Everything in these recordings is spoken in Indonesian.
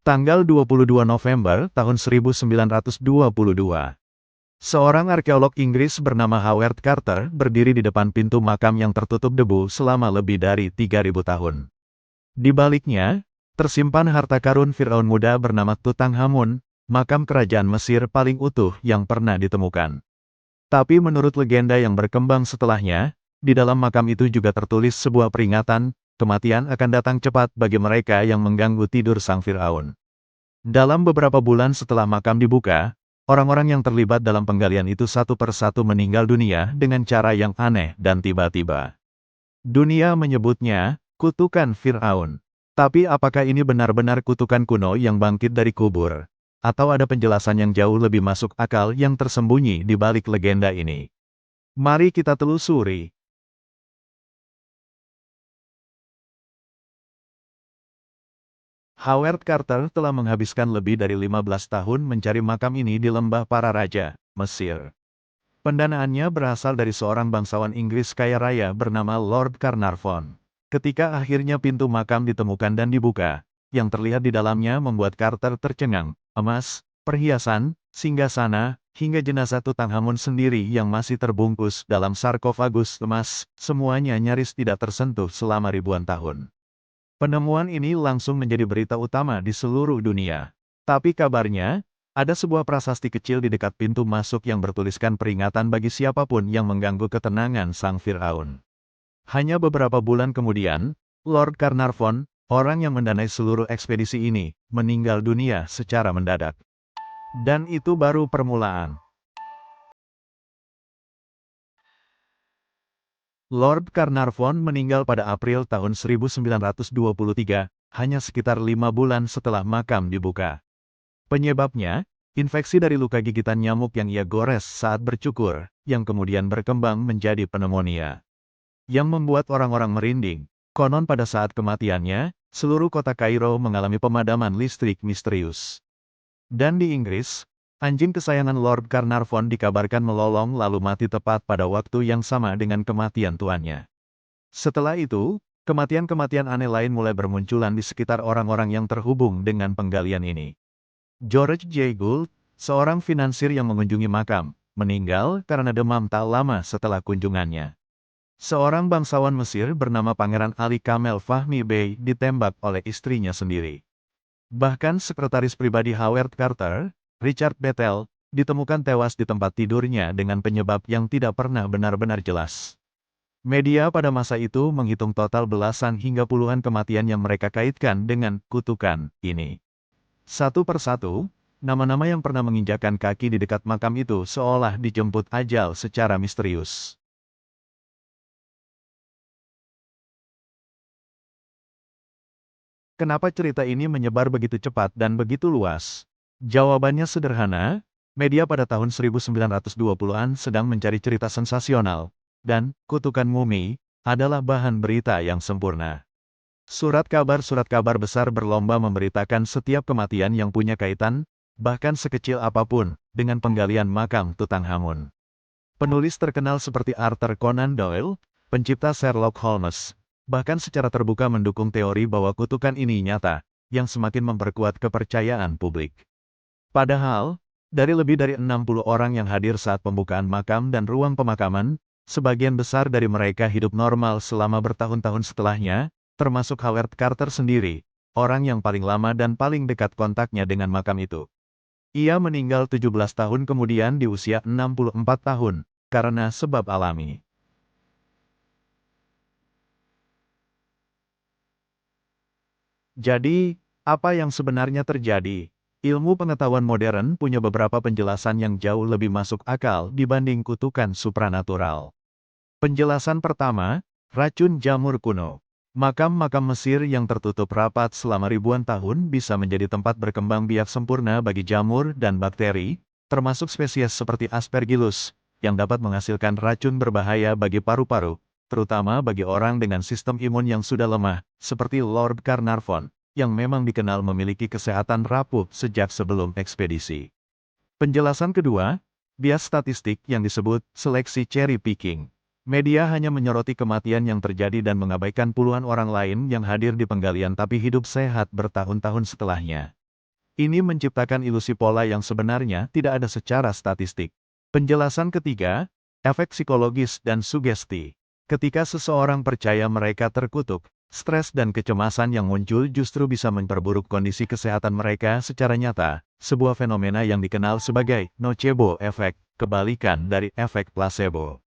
Tanggal 22 November tahun 1922. Seorang arkeolog Inggris bernama Howard Carter berdiri di depan pintu makam yang tertutup debu selama lebih dari 3.000 tahun. Di baliknya, tersimpan harta karun Firaun muda bernama Tutankhamun, makam kerajaan Mesir paling utuh yang pernah ditemukan. Tapi menurut legenda yang berkembang setelahnya, di dalam makam itu juga tertulis sebuah peringatan, kematian akan datang cepat bagi mereka yang mengganggu tidur sang Firaun. Dalam beberapa bulan setelah makam dibuka, orang-orang yang terlibat dalam penggalian itu satu persatu meninggal dunia dengan cara yang aneh dan tiba-tiba. Dunia menyebutnya kutukan Firaun. Tapi apakah ini benar-benar kutukan kuno yang bangkit dari kubur? Atau ada penjelasan yang jauh lebih masuk akal yang tersembunyi di balik legenda ini? Mari kita telusuri. Howard Carter telah menghabiskan lebih dari 15 tahun mencari makam ini di lembah para raja, Mesir. Pendanaannya berasal dari seorang bangsawan Inggris kaya raya bernama Lord Carnarvon. Ketika akhirnya pintu makam ditemukan dan dibuka, yang terlihat di dalamnya membuat Carter tercengang. Emas, perhiasan, singgasana, hingga jenazah Tutankhamun sendiri yang masih terbungkus dalam sarkofagus emas, semuanya nyaris tidak tersentuh selama ribuan tahun. Penemuan ini langsung menjadi berita utama di seluruh dunia. Tapi kabarnya, ada sebuah prasasti kecil di dekat pintu masuk yang bertuliskan peringatan bagi siapapun yang mengganggu ketenangan sang Firaun. Hanya beberapa bulan kemudian, Lord Carnarvon, orang yang mendanai seluruh ekspedisi ini, meninggal dunia secara mendadak. Dan itu baru permulaan. Lord Carnarvon meninggal pada April tahun 1923, hanya sekitar 5 bulan setelah makam dibuka. Penyebabnya, infeksi dari luka gigitan nyamuk yang ia gores saat bercukur, yang kemudian berkembang menjadi pneumonia. Yang membuat orang-orang merinding. Konon pada saat kematiannya, seluruh kota Kairo mengalami pemadaman listrik misterius. Dan di Inggris, anjing kesayangan Lord Carnarvon dikabarkan melolong lalu mati tepat pada waktu yang sama dengan kematian tuannya. Setelah itu, kematian-kematian aneh lain mulai bermunculan di sekitar orang-orang yang terhubung dengan penggalian ini. George J. Gould, seorang finansir yang mengunjungi makam, meninggal karena demam tak lama setelah kunjungannya. Seorang bangsawan Mesir bernama Pangeran Ali Kamel Fahmi Bey ditembak oleh istrinya sendiri. Bahkan sekretaris pribadi Howard Carter, Richard Bethel, ditemukan tewas di tempat tidurnya dengan penyebab yang tidak pernah benar-benar jelas. Media pada masa itu menghitung total belasan hingga puluhan kematian yang mereka kaitkan dengan kutukan ini. Satu persatu, nama-nama yang pernah menginjakan kaki di dekat makam itu seolah dijemput ajal secara misterius. Kenapa cerita ini menyebar begitu cepat dan begitu luas? Jawabannya sederhana, media pada tahun 1920-an sedang mencari cerita sensasional, dan kutukan mumi adalah bahan berita yang sempurna. Surat kabar besar berlomba memberitakan setiap kematian yang punya kaitan, bahkan sekecil apapun, dengan penggalian makam Tutankhamun. Penulis terkenal seperti Arthur Conan Doyle, pencipta Sherlock Holmes, bahkan secara terbuka mendukung teori bahwa kutukan ini nyata, yang semakin memperkuat kepercayaan publik. Padahal, dari lebih dari 60 orang yang hadir saat pembukaan makam dan ruang pemakaman, sebagian besar dari mereka hidup normal selama bertahun-tahun setelahnya, termasuk Howard Carter sendiri, orang yang paling lama dan paling dekat kontaknya dengan makam itu. Ia meninggal 17 tahun kemudian di usia 64 tahun, karena sebab alami. Jadi, apa yang sebenarnya terjadi? Ilmu pengetahuan modern punya beberapa penjelasan yang jauh lebih masuk akal dibanding kutukan supranatural. Penjelasan pertama, racun jamur kuno. Makam-makam Mesir yang tertutup rapat selama ribuan tahun bisa menjadi tempat berkembang biak sempurna bagi jamur dan bakteri, termasuk spesies seperti Aspergillus, yang dapat menghasilkan racun berbahaya bagi paru-paru, terutama bagi orang dengan sistem imun yang sudah lemah, seperti Lord Carnarvon, yang memang dikenal memiliki kesehatan rapuh sejak sebelum ekspedisi. Penjelasan kedua, bias statistik yang disebut seleksi cherry picking. Media hanya menyoroti kematian yang terjadi dan mengabaikan puluhan orang lain yang hadir di penggalian tapi hidup sehat bertahun-tahun setelahnya. Ini menciptakan ilusi pola yang sebenarnya tidak ada secara statistik. Penjelasan ketiga, efek psikologis dan sugesti. Ketika seseorang percaya mereka terkutuk, stres dan kecemasan yang muncul justru bisa memperburuk kondisi kesehatan mereka secara nyata, sebuah fenomena yang dikenal sebagai nocebo effect, kebalikan dari efek placebo.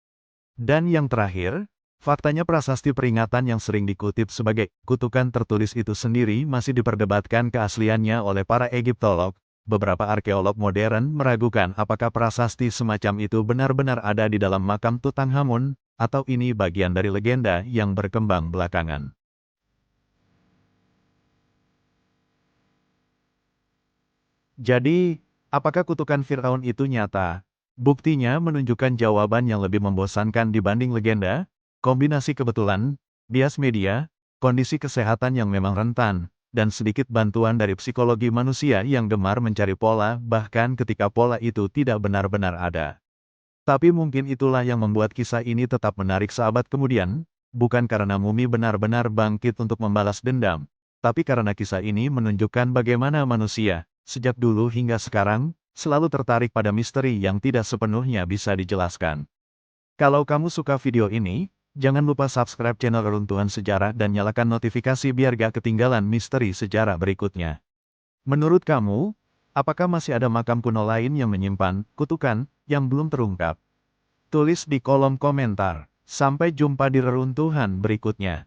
Dan yang terakhir, faktanya prasasti peringatan yang sering dikutip sebagai kutukan tertulis itu sendiri masih diperdebatkan keasliannya oleh para Egiptolog. Beberapa arkeolog modern meragukan apakah prasasti semacam itu benar-benar ada di dalam makam Tutankhamun, atau ini bagian dari legenda yang berkembang belakangan. Jadi, apakah kutukan Firaun itu nyata? Buktinya menunjukkan jawaban yang lebih membosankan dibanding legenda, kombinasi kebetulan, bias media, kondisi kesehatan yang memang rentan, dan sedikit bantuan dari psikologi manusia yang gemar mencari pola bahkan ketika pola itu tidak benar-benar ada. Tapi mungkin itulah yang membuat kisah ini tetap menarik seabad kemudian, bukan karena mumi benar-benar bangkit untuk membalas dendam, tapi karena kisah ini menunjukkan bagaimana manusia, sejak dulu hingga sekarang, selalu tertarik pada misteri yang tidak sepenuhnya bisa dijelaskan. Kalau kamu suka video ini, jangan lupa subscribe channel Reruntuhan Sejarah dan nyalakan notifikasi biar gak ketinggalan misteri sejarah berikutnya. Menurut kamu, apakah masih ada makam kuno lain yang menyimpan kutukan yang belum terungkap? Tulis di kolom komentar. Sampai jumpa di reruntuhan berikutnya.